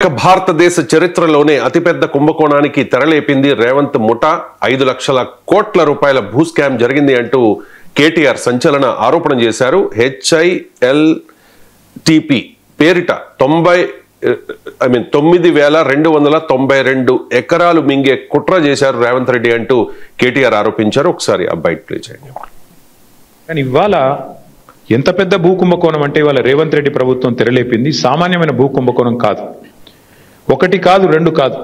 భారతదేశ చరిత్రలోనే అతిపెద్ద కుంభకోణానికి తెరలేపింది రేవంత్ ముఠా 5 లక్షల కోట్ల రూపాయల భూ స్కామ్ జరిగింది అంటూ కేటీఆర్ సంచలన ఆరోపణ చేశారు. HILTP పేరిట 9,292 ఎకరాలు మింగే కుట్ర చేశారు రేవంత్ రెడ్డి అంటూ కేటీఆర్ ఆరోపించారు. ఒకసారి ఆ బైట్ ప్లే చేయండి. కానీ ఇవాళ ఎంత పెద్ద భూ కుంభకోణం అంటే ఇవాళ రేవంత్ రెడ్డి ప్రభుత్వం తెరలేపింది సామాన్యమైన భూ కుంభకోణం కాదు. ఒకటి కాదు, రెండు కాదు.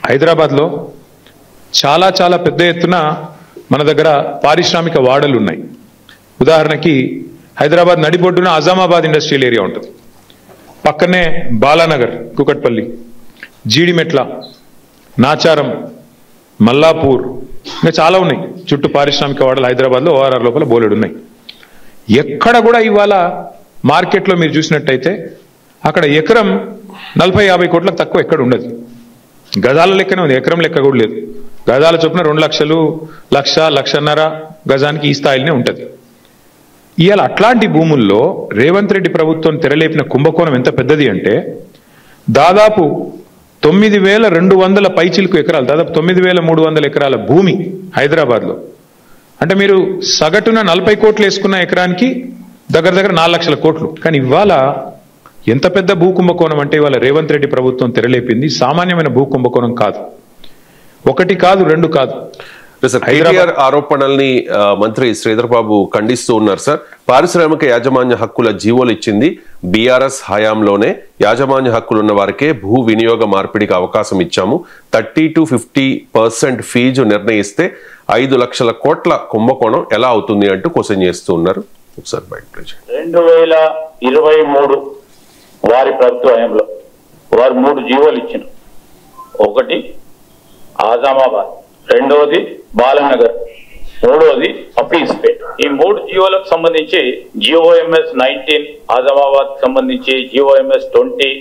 హైదరాబాద్లో చాలా చాలా పెద్ద ఎత్తున మన దగ్గర పారిశ్రామిక వాడలు ఉన్నాయి. ఉదాహరణకి హైదరాబాద్ నడిబొడ్డున అజామాబాద్ ఇండస్ట్రియల్ ఏరియా ఉంటుంది, పక్కనే బాలానగర్, కూకట్పల్లి, జీడిమెట్ల, నాచారం, మల్లాపూర్, ఇంకా చాలా ఉన్నాయి. చుట్టూ పారిశ్రామిక వాడలు హైదరాబాద్లో ORR లోపల బోలెడు ఉన్నాయి. ఎక్కడ కూడా ఇవాళ మార్కెట్లో మీరు చూసినట్టయితే అక్కడ ఎకరం 40-50 కోట్లకు తక్కువ ఎక్కడ ఉండదు. గజాల లెక్కనే ఉంది, ఎకరం లెక్క కూడా లేదు. గజాల చొప్పున 2 లక్షలు, 1,00,000-1,50,000 గజానికి ఈ స్థాయిలోనే ఉంటుంది. ఇవాళ అట్లాంటి భూముల్లో రేవంత్ రెడ్డి ప్రభుత్వం తెరలేపిన కుంభకోణం ఎంత పెద్దది అంటే దాదాపు 9,200 పైచిలుకు ఎకరాలు, దాదాపు 9,300 ఎకరాల భూమి హైదరాబాద్లో. అంటే మీరు సగటున 40 కోట్లు వేసుకున్న ఎకరానికి దగ్గర 4 లక్షల కోట్లు. కానీ ఇవాళ ఎంత పెద్ద భూ కుంభకోణం అంటే ఇవాళ రేవంత్ రెడ్డి ప్రభుత్వం తెరలేపింది సామాన్యమైన భూ కుంభకోణం కాదు. ఒకటి కాదు, రెండు కాదు. కేటీఆర్ ఆరోపణల్ని మంత్రి శ్రీధర్ బాబు ఖండిస్తూ ఉన్నారు. సార్, పారిశ్రామిక యాజమాన్య హక్కుల జీవోలు ఇచ్చింది BRS హయాంలోనే. యాజమాన్య హక్కులు ఉన్న వారికే భూ వినియోగ మార్పిడికి అవకాశం ఇచ్చాము. 30-50% ఫీజు నిర్ణయిస్తే 5 లక్షల కోట్ల కుంభకోణం ఎలా అవుతుంది అంటూ క్వశ్చన్ చేస్తూ ఉన్నారు. ఒకసారి బయట 2023 వారి ప్రభుత్వంలో వారు 3 జీవోలు ఇచ్చారు. ఒకటి ఆజామాబాద్, రెండవది బాలానగర్, మూడవది హఫీజ్పేట్. ఈ 3 జీవోలకు సంబంధించి GOMS 19 ఆజామాబాద్ సంబంధించి GOMS 20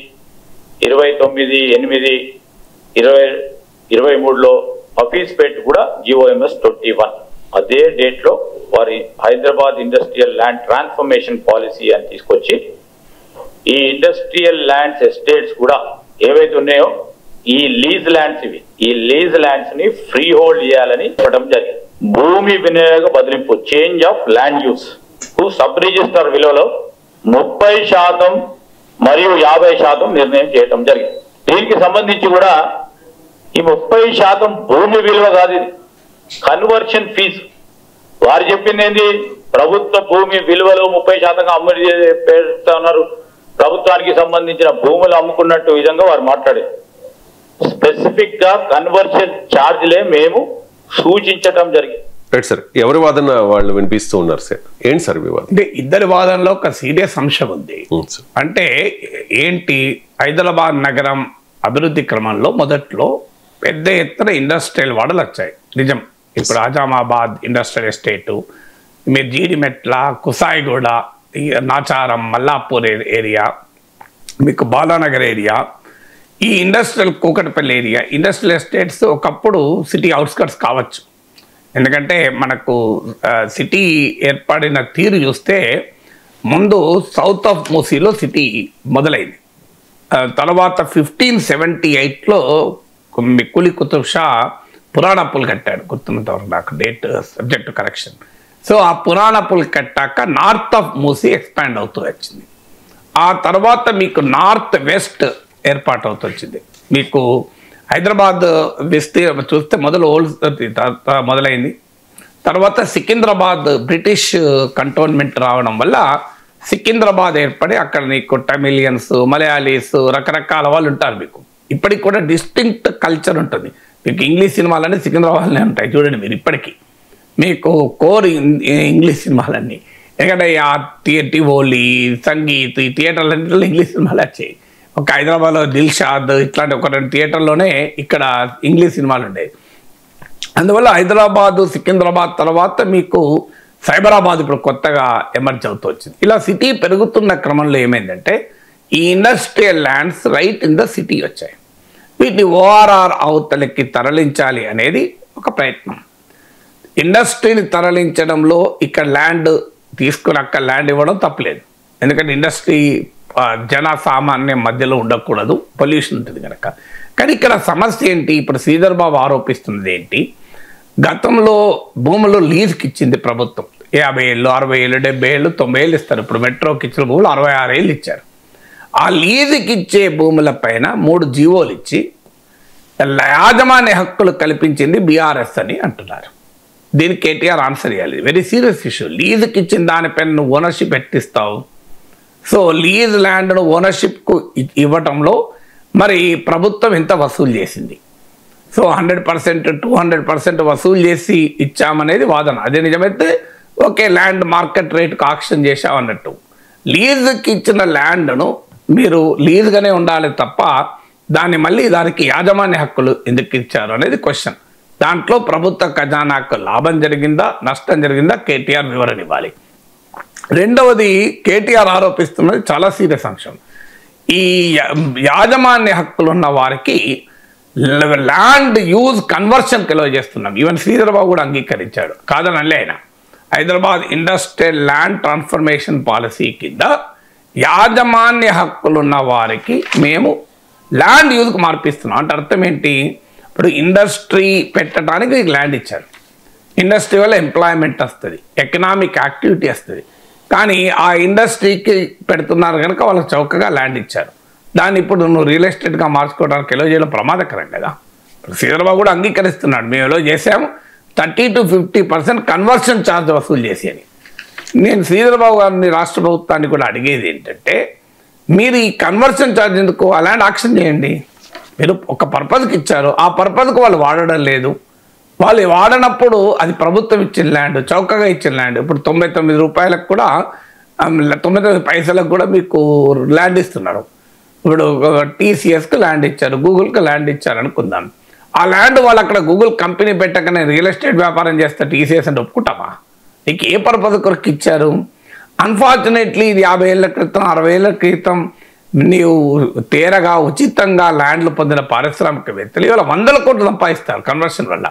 29/8/2023లో హఫీజ్పేట్ కూడా GOMS 21. అదే డేట్ లో వారి Hyderabad industrial land transformation policy అని తీసుకొచ్చి ఈ ఇండస్ట్రియల్ ల్యాండ్స్ ఎస్టేట్స్ కూడా ఏవైతే ఉన్నాయో ఈ లీజ్ ల్యాండ్స్, ఈ లీజ్ ల్యాండ్స్ ని ఫ్రీ హోల్డ్ చేయాలని చెప్పడం జరిగింది. భూమి వినియోగ బదిలింపు, చేంజ్ ఆఫ్ ల్యాండ్ యూస్ కు సబ్ రిజిస్టర్ విలువలో 30% మరియు 50% నిర్ణయం చేయడం జరిగింది. దీనికి సంబంధించి కూడా ఈ 30% భూమి విలువ కాదు, ఇది కన్వర్షన్ ఫీజు. వారు చెప్పింది ఏంది, ప్రభుత్వ భూమి విలువలో 30% అమ్మడి పెడతా ఉన్నారు, ప్రభుత్వానికి సంబంధించిన భూములు అమ్ముకున్నట్టు విధంగా వారు మాట్లాడారు. స్పెసిఫిక్ గా కన్వర్షన్ ఛార్జ్లే మేము సూచించడం జరిగింది. రైట్ సార్, ఎవరి వాదన వాళ్ళు వినిపిస్తూ ఉన్నారు సార్? ఏంటి సార్ వివాదం? అంటే ఇద్దరి వాదనలో ఒక సీరియస్ అంశం ఉంది. అంటే ఏంటి, హైదరాబాద్ నగరం అభివృద్ధి క్రమంలో మొదట్లో పెద్ద ఎత్తున ఇండస్ట్రియల్ వాడలు వచ్చాయి, నిజం. ఇప్పుడు ఆజామాబాద్ ఇండస్ట్రియల్ ఎస్టేటు, మీరు జీడిమెట్ల, కుసాయిగూడ, నాచారం, మల్లాపూర్ ఏరియా, మీకు బాలానగర్ ఏరియా, ఈ industrial Kukatpally area, industrial estates ఒకప్పుడు సిటీ అవుట్స్కట్స్ కావచ్చు. ఎందుకంటే మనకు సిటీ ఏర్పడిన తీరు చూస్తే ముందు సౌత్ ఆఫ్ మూసీలో సిటీ మొదలైంది. తర్వాత 1578లో కులీ కుతుబ్ షా పురాణ పుల్ కట్టాడు, గుర్తున్నంత వరకు నాకు డేట్ సబ్జెక్ట్ కరెక్షన్. సో ఆ పురాణ పుల్ కట్టాక నార్త్ ఆఫ్ మూసీ ఎక్స్పాండ్ అవుతూ వచ్చింది. ఆ తర్వాత మీకు నార్త్ వెస్ట్ ఏర్పాటు అవుతూ వచ్చింది. మీకు హైదరాబాద్ విస్తీర్ణ చూస్తే మొదలు మొదలైంది. తర్వాత సికింద్రాబాద్ బ్రిటిష్ కంటోన్మెంట్ రావడం వల్ల సికింద్రాబాద్ ఏర్పడి అక్కడ నీకు తమిళియన్స్, మలయాళీస్, రకరకాల వాళ్ళు ఉంటారు. మీకు ఇప్పటికి కూడా డిస్టింక్ట్ కల్చర్ ఉంటుంది. మీకు ఇంగ్లీష్ సినిమాలన్నీ సికింద్రాబాద్లోనే ఉంటాయి చూడండి మీరు. ఇప్పటికీ మీకు కోర్ ఇంగ్లీష్ సినిమాలన్నీ, ఎందుకంటే ఆ టివోలీ, సంగీత్, ఈ థియేటర్లన్నింటిలో ఇంగ్లీష్ సినిమాలు వచ్చాయి. ఒక హైదరాబాద్లో దిల్షాద్ ఇట్లాంటి ఒక 2 థియేటర్లోనే ఇక్కడ ఇంగ్లీష్ సినిమాలు ఉండేవి. అందువల్ల హైదరాబాదు, సికింద్రాబాద్ తర్వాత మీకు సైబరాబాద్ ఇప్పుడు కొత్తగా ఎమర్జ్ అవుతూ వచ్చింది. ఇలా సిటీ పెరుగుతున్న క్రమంలో ఏమైందంటే ఈ industrial lands right in the city వచ్చాయి. వీటిని ORR అవతలకి తరలించాలి అనేది ఒక ప్రయత్నం. ఇండస్ట్రీని తరలించడంలో ఇక్కడ ల్యాండ్ తీసుకుని అక్కడ ల్యాండ్ ఇవ్వడం తప్పలేదు, ఎందుకంటే ఇండస్ట్రీ జన సామాన్యం మధ్యలో ఉండకూడదు, పొల్యూషన్ ఉంటుంది కనుక. కానీ ఇక్కడ సమస్య ఏంటి? ఇప్పుడు శ్రీధర్ బాబు ఆరోపిస్తున్నది ఏంటి? గతంలో భూములు లీజుకి ఇచ్చింది ప్రభుత్వం. 50 ఏళ్ళు, 60 ఏళ్ళు, 70 ఏళ్ళు, 90 ఏళ్ళు ఇస్తారు. ఇప్పుడు మెట్రోకి ఇచ్చిన భూములు 66 ఏళ్ళు ఇచ్చారు. ఆ లీజుకి ఇచ్చే భూముల పైన 3 జీవోలు ఇచ్చి యాజమాన్య హక్కులు కల్పించింది బీఆర్ఎస్ అని అంటున్నారు. దీనికి కేటీఆర్ ఆన్సర్ ఇవ్వాలి. Very serious issue. లీజుకి ఇచ్చిన దానిపైన నువ్వు ఓనర్షిప్ ఎట్టిస్తావు? సో లీజ్ ల్యాండ్ను ఓనర్షిప్కు ఇవ్వటంలో మరి ప్రభుత్వం ఎంత వసూలు చేసింది? సో 100%, 200% వసూలు చేసి ఇచ్చామనేది వాదన. అదే నిజమైతే ఓకే, ల్యాండ్ మార్కెట్ రేటుకు ఆక్షన్ చేశామన్నట్టు. లీజుకి ఇచ్చిన ల్యాండ్ను మీరు లీజుగానే ఉండాలి తప్ప దానికి యాజమాన్య హక్కులు ఎందుకు ఇచ్చారు అనేది క్వశ్చన్. దాంట్లో ప్రభుత్వ ఖజానాకు లాభం జరిగిందా, నష్టం జరిగిందా, కేటీఆర్ వివరణ ఇవ్వాలి. రెండవది, కేటీఆర్ ఆరోపిస్తున్నది చాలా సీరియస్ అంశం. ఈ యాజమాన్య హక్కులు ఉన్న వారికి ల్యాండ్ యూజ్ కన్వర్షన్ తెలియజేస్తున్నాం. ఈవెన్ శ్రీధర్ బాబు కూడా అంగీకరించాడు, కాదనలే ఆయన. Hyderabad industrial land transformation policy కింద యాజమాన్య హక్కులున్న వారికి మేము ల్యాండ్ యూజ్కి మార్పిస్తున్నాం. అంటే అర్థం ఏంటి? ఇప్పుడు ఇండస్ట్రీ పెట్టడానికి ల్యాండ్ ఇచ్చారు, ఇండస్ట్రీ వల్ల ఎంప్లాయ్మెంట్ వస్తుంది, ఎకనామిక్ యాక్టివిటీ వస్తుంది. కానీ ఆ ఇండస్ట్రీకి పెడుతున్నారు కనుక వాళ్ళకి చౌకగా ల్యాండ్ ఇచ్చారు. దాన్ని ఇప్పుడు నువ్వు రియల్ ఎస్టేట్గా మార్చుకోవడానికి ఎలో చేయడం ప్రమాదకరం కదా. శ్రీధర్బాబు కూడా అంగీకరిస్తున్నాడు, మేము ఎలో చేసాము 30 to 50% కన్వర్షన్ ఛార్జ్ వసూలు చేసి అని. నేను శ్రీధర్బాబు గారిని, రాష్ట్ర ప్రభుత్వాన్ని కూడా అడిగేది ఏంటంటే, మీరు ఈ కన్వర్షన్ ఛార్జ్ ఎందుకు? ఆ ల్యాండ్ ఆక్షన్ చేయండి. మీరు ఒక పర్పస్కి ఇచ్చారు, ఆ పర్పస్కి వాళ్ళు వాడడం లేదు. వాళ్ళు వాడనప్పుడు అది ప్రభుత్వం ఇచ్చిన ల్యాండ్, చౌకగా ఇచ్చిన ల్యాండ్. ఇప్పుడు 99 రూపాయలకు కూడా 99 పైసలకు కూడా మీకు ల్యాండ్ ఇస్తున్నారు. ఇప్పుడు TCSకి ల్యాండ్ ఇచ్చారు, గూగుల్కి ల్యాండ్ ఇచ్చారు అనుకుందాం. ఆ ల్యాండ్ వాళ్ళు అక్కడ గూగుల్ కంపెనీ పెట్టకనే రియల్ ఎస్టేట్ వ్యాపారం చేస్తే TCS అంటే ఒప్పుకుంటామా? నీకు ఏ పర్పస్ కొరకు ఇచ్చారు? అన్ఫార్చునేట్లీ ఇది 50 ఏళ్ల క్రితం, 60 ఏళ్ల క్రితం నీవు తేరగా ఉచితంగా ల్యాండ్లు పొందిన పారిశ్రామికవేత్తలు ఇవాళ 100 కోట్లు సంపాదిస్తారు కన్వర్షన్ వల్ల.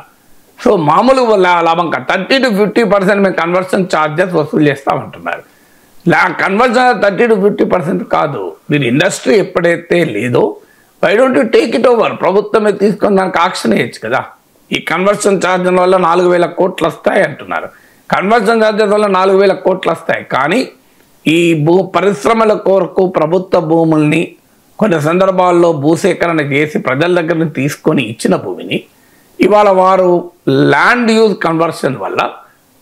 సో మామూలు లాభం కాదు. 30 to 50% మేము కన్వర్షన్ ఛార్జెస్ వసూలు చేస్తామంటున్నారు. కన్వర్షన్ 30 to 50% కాదు. మీరు ఇండస్ట్రీ ఎప్పుడైతే లేదో why don't you take it over? ప్రభుత్వమే తీసుకొని దానికి ఆక్షన్ వేయచ్చు కదా. ఈ కన్వర్షన్ ఛార్జెస్ వల్ల 4000 కోట్లు వస్తాయి అంటున్నారు. కన్వర్షన్ ఛార్జెస్ వల్ల 4000 కోట్లు వస్తాయి. కానీ ఈ పరిశ్రమల కొరకు ప్రభుత్వ భూముల్ని కొన్ని సందర్భాల్లో భూసేకరణ చేసి ప్రజల దగ్గర నుంచి తీసుకొని ఇచ్చిన భూమిని ఇవాళ వారు ల్యాండ్ యూజ్ కన్వర్షన్ వల్ల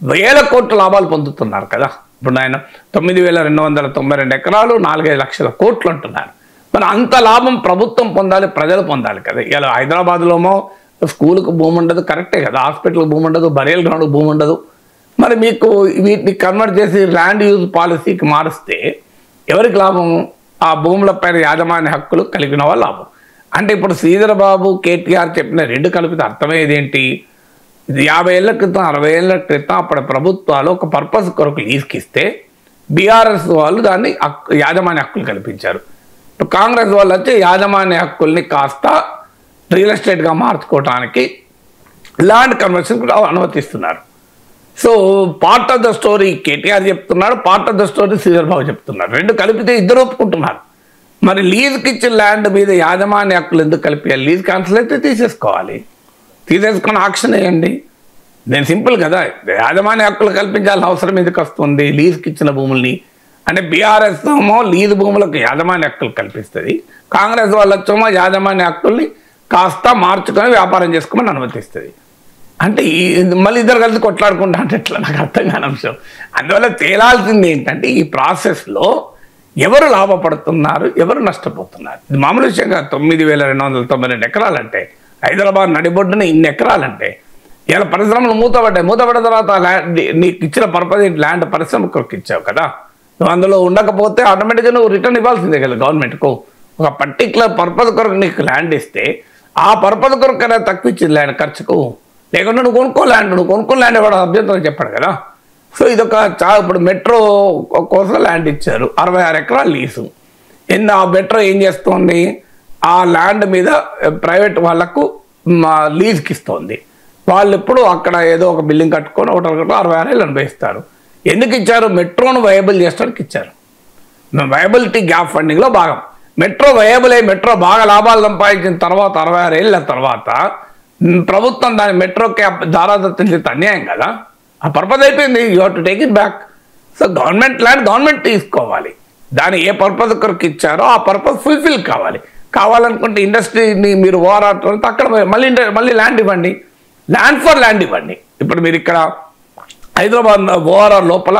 1000 కోట్ల లాభాలు పొందుతున్నారు కదా. ఇప్పుడు ఆయన 9292 ఎకరాలు 4-5 లక్షల కోట్లు అంటున్నారు. మరి అంత లాభం ప్రభుత్వం పొందాలి, ప్రజలు పొందాలి కదా. ఇలా హైదరాబాద్లోమో స్కూల్కి భూమి ఉండదు, కరెక్టే కదా. హాస్పిటల్కి భూమి ఉండదు, బరియల్ గ్రౌండ్కి భూమి ఉండదు. మరి మీకు వీటిని కన్వర్ట్ చేసి ల్యాండ్ యూజ్ పాలసీకి మారుస్తే ఎవరికి లాభం? ఆ భూములపైన యాజమాన్య హక్కులు కలిగిన వాళ్ళు లాభం. అంటే ఇప్పుడు శ్రీధర్ బాబు, కేటీఆర్ చెప్పిన రెండు కలిపితే అర్థమయ్యేది ఏంటి? 50 ఏళ్ల క్రితం, 60 ఏళ్ల క్రితం అప్పటి ప్రభుత్వాలు ఒక పర్పస్ కొరకు లీజ్కి ఇస్తే బీఆర్ఎస్ వాళ్ళు దాన్ని యాజమాన్య హక్కులు కల్పించారు. ఇప్పుడు కాంగ్రెస్ వాళ్ళు వచ్చి యాజమాన్య హక్కుల్ని కాస్త రియల్ ఎస్టేట్గా మార్చుకోవడానికి ల్యాండ్ కన్వర్షన్ కూడా అనుమతిస్తున్నారు. So part of the story KTR చెప్తున్నాడు, part of the story Sridhar Babu చెప్తున్నారు. రెండు కలిపితే ఇద్దరు ఒప్పుకుంటున్నారు. మరి లీజ్కి ఇచ్చిన ల్యాండ్ మీద యాజమాన్య హక్కులు ఎందుకు కలిపేయాలి? లీజ్ క్యాన్సిల్ అయితే తీసేసుకోవాలి, తీసేసుకొని ఆక్షన్ వేయండి. నేను సింపుల్ కదా. యాజమాన్య హక్కులు కల్పించాల్సిన అవసరం ఎందుకు వస్తుంది లీజ్కి ఇచ్చిన భూముల్ని? అంటే బీఆర్ఎస్ ఏమో లీజ్ భూములకు యాజమాన్య హక్కులు కల్పిస్తుంది, కాంగ్రెస్ వాళ్ళు వచ్చేమో యాజమాన్య హక్కుల్ని కాస్త మార్చుకొని వ్యాపారం చేసుకోమని అనుమతిస్తుంది. అంటే మళ్ళీ ఇద్దరు కలిసి కొట్లాడుకుంటా అంటే ఎట్లా? నాకు అర్థం కాని అంశం. అందువల్ల తేలాల్సింది ఏంటంటే ఈ ప్రాసెస్లో ఎవరు లాభపడుతున్నారు, ఎవరు నష్టపోతున్నారు. ఇది మామూలు విషయంగా 9292 ఎకరాలంటే, హైదరాబాద్ నడిబొడ్డున ఇన్ని ఎకరాలంటే ఇలా పరిశ్రమలు మూతపడ్డ తర్వాత నీకు ఇచ్చిన పర్పస్ ల్యాండ్ పరిశ్రమ కొరకు ఇచ్చావు కదా. నువ్వు అందులో ఉండకపోతే ఆటోమేటిక్గా నువ్వు రిటర్న్ ఇవ్వాల్సిందే కదా గవర్నమెంట్కు. ఒక పర్టికులర్ పర్పస్ కొరకు నీకు ల్యాండ్ ఇస్తే ఆ పర్పస్ కొరకు కదా తక్కువ ఇచ్చింది ల్యాండ్ ఖర్చుకు. లేకుండా నువ్వు కొనుక్కో ల్యాండ్ ఇవ్వడం అభ్యంతరం చెప్పాడు కదా. సో ఇదొక ఇప్పుడు మెట్రో కోసం ల్యాండ్ ఇచ్చారు, 66 ఎకరాలు లీజు. ఆ మెట్రో ఏం చేస్తుంది? ఆ ల్యాండ్ మీద ప్రైవేట్ వాళ్లకు లీజ్కి ఇస్తుంది. వాళ్ళు ఎప్పుడు అక్కడ ఏదో ఒక బిల్డింగ్ కట్టుకొని 66 ఏళ్ళు అనుభవిస్తారు. ఎందుకు ఇచ్చారు? మెట్రోను వైబుల్ చేసడానికి ఇచ్చారు. వయబిలిటీ గ్యాప్ ఫండింగ్లో భాగం. మెట్రో వయబుల్ అయ్యి మెట్రో బాగా లాభాలు సంపాదించిన తర్వాత 66 ఏళ్ళ తర్వాత ప్రభుత్వం దాని మెట్రోకి దారాదత్తం చేస్తే అన్యాయం కదా. ఆ పర్పస్ అయిపోయింది. You have to take it back. So government land government తీసుకోవాలి. దాని ఏ పర్పస్ కొరకు ఇచ్చారో ఆ పర్పస్ ఫుల్ఫిల్ కావాలనుకుంటే ఇండస్ట్రీని మీరు ఓవరాడుతుంటే అక్కడ మళ్ళీ ల్యాండ్ ఇవ్వండి, ల్యాండ్ ఫర్ ల్యాండ్ ఇవ్వండి. ఇప్పుడు మీరు ఇక్కడ హైదరాబాద్ ఓవరాల్ లోపల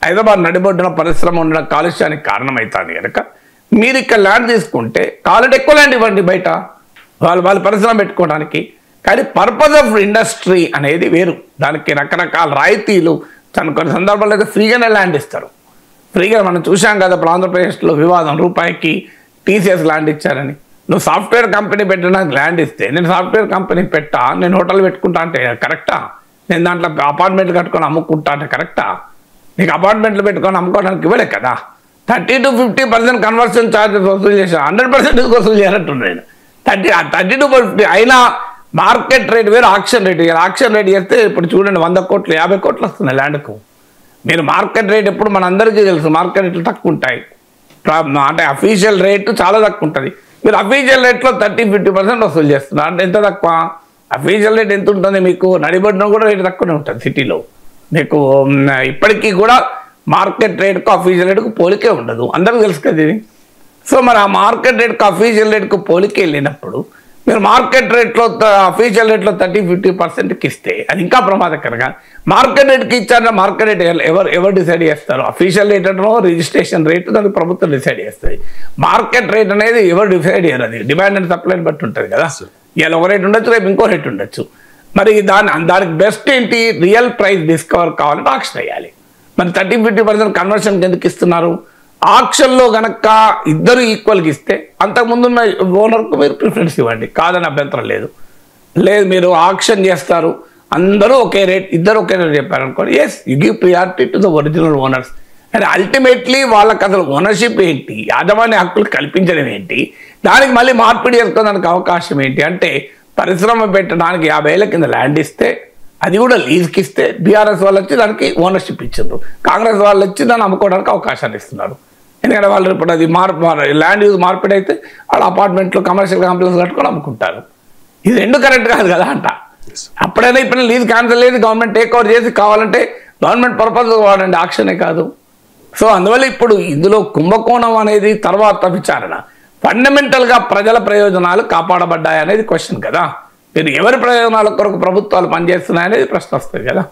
హైదరాబాద్ నడిబొడ్డున పరిశ్రమ ఉండడం కాలుష్యానికి కారణమవుతుంది కనుక మీరు ఇక్కడ ల్యాండ్ తీసుకుంటే కావాలంటే ఎక్కువ ల్యాండ్ ఇవ్వండి బయట వాళ్ళు పరిశ్రమ పెట్టుకోవడానికి. కానీ పర్పస్ ఆఫ్ ఇండస్ట్రీ అనేది వేరు. దానికి రకరకాల రాయితీలు, కొన్ని సందర్భాల్లో అయితే ఫ్రీగానే ల్యాండ్ ఇస్తారు. ఫ్రీగా మనం చూసాం కదా, ఇప్పుడు ఆంధ్రప్రదేశ్లో వివాదం, రూపాయికి టీసీఎస్ ల్యాండ్ ఇచ్చారని. నువ్వు సాఫ్ట్వేర్ కంపెనీ పెట్టడానికి ల్యాండ్ ఇస్తే నేను సాఫ్ట్వేర్ కంపెనీ నేను హోటల్ పెట్టుకుంటా అంటే కరెక్టా? నేను దాంట్లో అపార్ట్మెంట్లు కట్టుకొని అమ్ముకుంటా అంటే కరెక్టా? నీకు అపార్ట్మెంట్లు పెట్టుకొని అమ్ముకోవడానికి ఇవ్వలే కదా. 30 to 50% కన్వర్షన్ ఛార్జెస్ వసూలు చేశాను, 100% వసూలు చేయాలంటున్నాను నేను. 30 to 50 అయినా మార్కెట్ రేట్ వేరు, ఆక్షన్ రేట్ వేరు. ఆక్షన్ రేట్ చేస్తే ఇప్పుడు చూడండి 100 కోట్లు 50 కోట్లు వస్తుంది ల్యాండ్కు. మీరు మార్కెట్ రేట్ ఎప్పుడు మన అందరికీ తెలుసు, మార్కెట్ రేట్లు తక్కువ ఉంటాయి. అంటే అఫీషియల్ రేటు చాలా తక్కువ ఉంటుంది. మీరు అఫీషియల్ రేట్లో 30-50% వసూలు చేస్తున్నారు అంటే ఎంత తక్కువ? అఫీషియల్ రేట్ ఎంత ఉంటుంది మీకు? నడిబడిన కూడా రేటు తక్కువనే ఉంటుంది సిటీలో. మీకు ఇప్పటికీ కూడా మార్కెట్ రేట్కు అఫీషియల్ రేట్కు పోలికే ఉండదు, అందరికీ తెలుసు కదా ఇది. సో మరి ఆ మార్కెట్ రేట్కు అఫీషియల్ రేట్కు పోలికే వెళ్ళినప్పుడు మీరు మార్కెట్ రేట్లో అఫీషియల్ రేట్లో 30-50%కి ఇస్తే అది ఇంకా ప్రమాదకరంగా. మార్కెట్ రేట్కి ఇచ్చారంటే మార్కెట్ రేట్ ఎవరు డిసైడ్ చేస్తారు? అఫీషియల్ రేట్ అంటే రిజిస్ట్రేషన్ రేటు దానికి ప్రభుత్వం డిసైడ్ చేస్తుంది. మార్కెట్ రేట్ అనేది ఎవరు డిసైడ్ చేయరు, అది డిమాండ్ అండ్ సప్లైని బట్టి ఉంటుంది కదా. ఇలా ఒక రేట్ ఉండొచ్చు, రేపు ఇంకో రేట్ ఉండొచ్చు. మరి దానికి బెస్ట్ ఏంటి? రియల్ ప్రైస్ డిస్కవర్ కావాలంటే ఆక్షన్ వేయాలి. మరి 30-50% కన్వర్షన్కి ఎందుకు ఇస్తున్నారు? ఆక్షన్లో గనక ఇద్దరు ఈక్వల్గా ఇస్తే అంతకుముందున్న ఓనర్కు మీరు ప్రిఫరెన్స్ ఇవ్వండి, కాదని అభ్యంతరం లేదు. మీరు ఆక్షన్ చేస్తారు, అందరూ ఒకే రేట్, ఇద్దరు ఒకే రేట్ చెప్పారనుకోండి, yes you give priority to the original owners. And ultimately వాళ్ళకి అసలు ఓనర్షిప్ ఏంటి, యాజమాన్య హక్కులు కల్పించడం ఏంటి, దానికి మళ్ళీ మార్పిడి చేసుకోవడానికి అవకాశం ఏంటి అంటే పరిశ్రమ పెట్టడానికి 50 ఏళ్ల కింద ల్యాండ్ ఇస్తే అది కూడా లీజ్కి ఇస్తే బీఆర్ఎస్ వాళ్ళు వచ్చి దానికి ఓనర్షిప్ ఇచ్చారు, కాంగ్రెస్ వాళ్ళు వచ్చి దాన్ని అమ్ముకోవడానికి అవకాశాన్ని ఇస్తున్నారు. ఎందుకంటే వాళ్ళు ఇప్పుడు అది ల్యాండ్ యూజ్ మార్పిడి అయితే వాళ్ళ అపార్ట్మెంట్లో కమర్షియల్ కాంప్లెక్స్ కట్టుకొని అమ్ముకుంటారు. ఇది రెండు కరెక్ట్ కాదు కదా అంట. అప్పుడైనా ఇప్పుడు లీజ్ క్యాన్సిల్ చేసి గవర్నమెంట్ టేక్ ఓవర్ చేసి కావాలంటే గవర్నమెంట్ పర్పస్ వాడండి, ఆక్షనే కాదు. సో అందువల్ల ఇప్పుడు ఇందులో కుంభకోణం అనేది తర్వాత విచారణ, ఫండమెంటల్గా ప్రజల ప్రయోజనాలు కాపాడబడ్డాయి అనేది క్వశ్చన్ కదా. మీరు ఎవరి ప్రయోజనాల కొరకు ప్రభుత్వాలు పనిచేస్తున్నాయనేది ప్రశ్న వస్తుంది కదా.